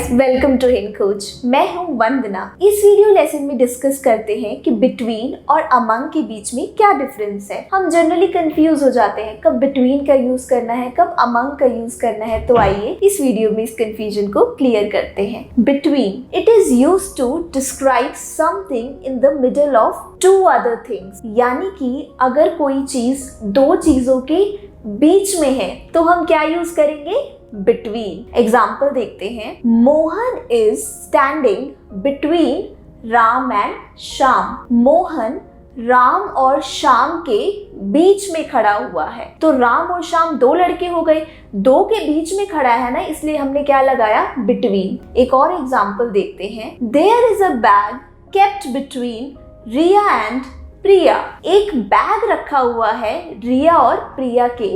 Guys, welcome to Hind coach. मैं हूँ वंदना। इस वीडियो लेसन में डिस्कस करते हैं कि बिटवीन और अमंग के बीच में क्या डिफरेंस है। हम जनरली कंफ्यूज हो जाते हैं कब बिटवीन का यूज करना है, कब अमंग का यूज करना है। तो आइए इस वीडियो में इस कंफ्यूजन को क्लियर करते हैं। Between, it is used to describe something in the middle of two other things. यानी कि अगर कोई चीज दो चीजों के बीच में है तो हम क्या यूज करेंगे? बिटवीन। एग्जाम्पल देखते हैं। Mohan is standing between Ram and Shyam. Mohan Ram और श्याम के बीच में खड़ा हुआ है। तो राम और श्याम दो लड़के हो गए, दो के बीच में खड़ा है ना, इसलिए हमने क्या लगाया? बिटवीन। एक और एग्जाम्पल देखते हैं। There is a bag kept between Riya and Priya. एक बैग रखा हुआ है रिया और प्रिया के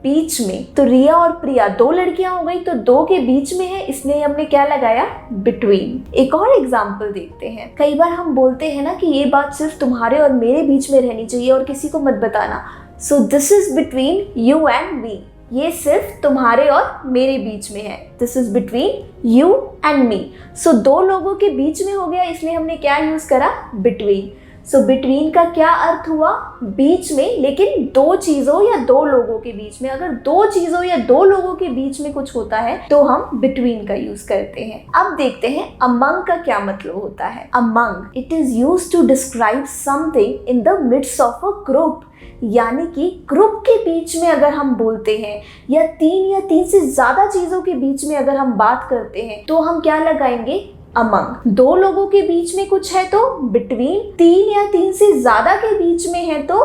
बीच में। तो रिया और प्रिया दो लड़कियां हो गई, तो दो के बीच में है, इसलिए हमने क्या लगाया? बिटवीन। एक और एग्जाम्पल देखते हैं। कई बार हम बोलते हैं ना कि ये बात सिर्फ तुम्हारे और मेरे बीच में रहनी चाहिए और किसी को मत बताना। So this is between you and me. ये सिर्फ तुम्हारे और मेरे बीच में है। This is between you and me. So दो लोगों के बीच में हो गया, इसलिए हमने क्या यूज करा? बिटवीन। सो बिटवीन का क्या अर्थ हुआ? बीच में, लेकिन दो चीजों या दो लोगों के बीच में। अगर दो चीजों या दो लोगों के बीच में कुछ होता है तो हम बिटवीन का यूज करते हैं। अब देखते हैं अमंग का क्या मतलब होता है। Among, it is used to describe something in the midst of a group. यानी कि ग्रुप के बीच में अगर हम बोलते हैं या तीन से ज्यादा चीजों के बीच में अगर हम बात करते हैं तो हम क्या लगाएंगे? अमंग। दो लोगों के बीच में कुछ है तो बिटवीन, तीन से ज्यादा के बीच में है तो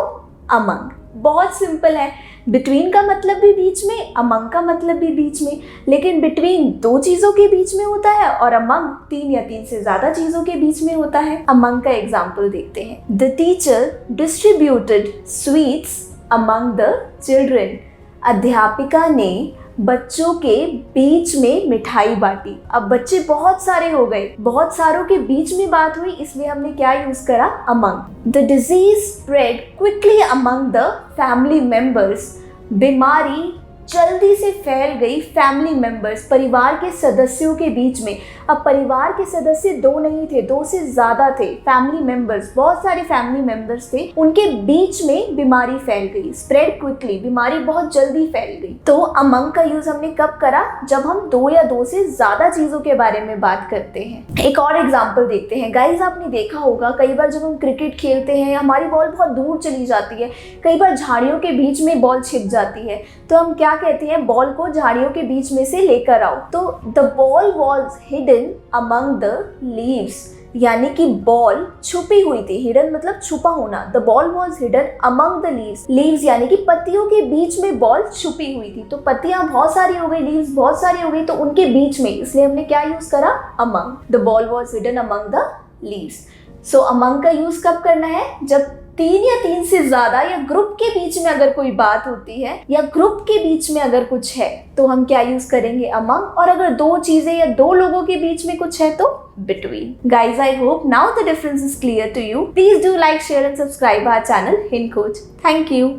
अमंग। बहुत सिंपल है। बिटवीन का मतलब भी बीच में, अमंग का मतलब भी बीच में। लेकिन बिटवीन दो चीजों के बीच में होता है और अमंग तीन से ज्यादा चीजों के बीच में होता है। अमंग का एग्जाम्पल देखते हैं। The teacher distributed sweets among the children. अध्यापिका ने बच्चों के बीच में मिठाई बांटी। अब बच्चे बहुत सारे हो गए, बहुत सारों के बीच में बात हुई, इसलिए हमने क्या यूज करा? Among. The disease spread quickly among the family members. बीमारी जल्दी से फैल गई फैमिली मेंबर्स, परिवार के सदस्यों के बीच में। अब परिवार के सदस्य दो नहीं थे, दो से ज्यादा थे। फैमिली मेंबर्स, बहुत सारे फैमिली मेंबर्स थे, उनके बीच में बीमारी फैल गई। स्प्रेड क्विकली, बीमारी बहुत जल्दी फैल गई। तो अमंग का यूज हमने कब करा? जब हम दो या दो से ज्यादा चीजों के बारे में बात करते हैं। एक और एग्जाम्पल देखते हैं। गाइज, आपने देखा होगा कई बार जब हम क्रिकेट खेलते हैं, हमारी बॉल बहुत दूर चली जाती है, कई बार झाड़ियों के बीच में बॉल छिप जाती है, तो हम क्या कहते हैं? बॉल को झाड़ियों के बीच में से लेकर आओ। तो the ball was hidden among the leaves. यानी कि बॉल छुपी हुई थी। हिडन मतलब छुपा होना। The ball was hidden among the leaves. Leaves यानी कि पत्तियों के बीच में बॉल छुपी हुई थी। तो पत्तियां बहुत सारी हो गई, लीव्स बहुत सारी हो गई, तो उनके बीच में, इसलिए हमने क्या यूज करा? Among. The ball was hidden among the leaves. So among का यूज कब करना है? जब तीन से ज्यादा या ग्रुप के बीच में अगर कोई बात होती है या ग्रुप के बीच में अगर कुछ है तो हम क्या यूज करेंगे? अमंग। और अगर दो चीजें या दो लोगों के बीच में कुछ है तो between. Guys, I hope now the difference is clear to you. Please do like, share and subscribe our channel Hind Coach. Thank you.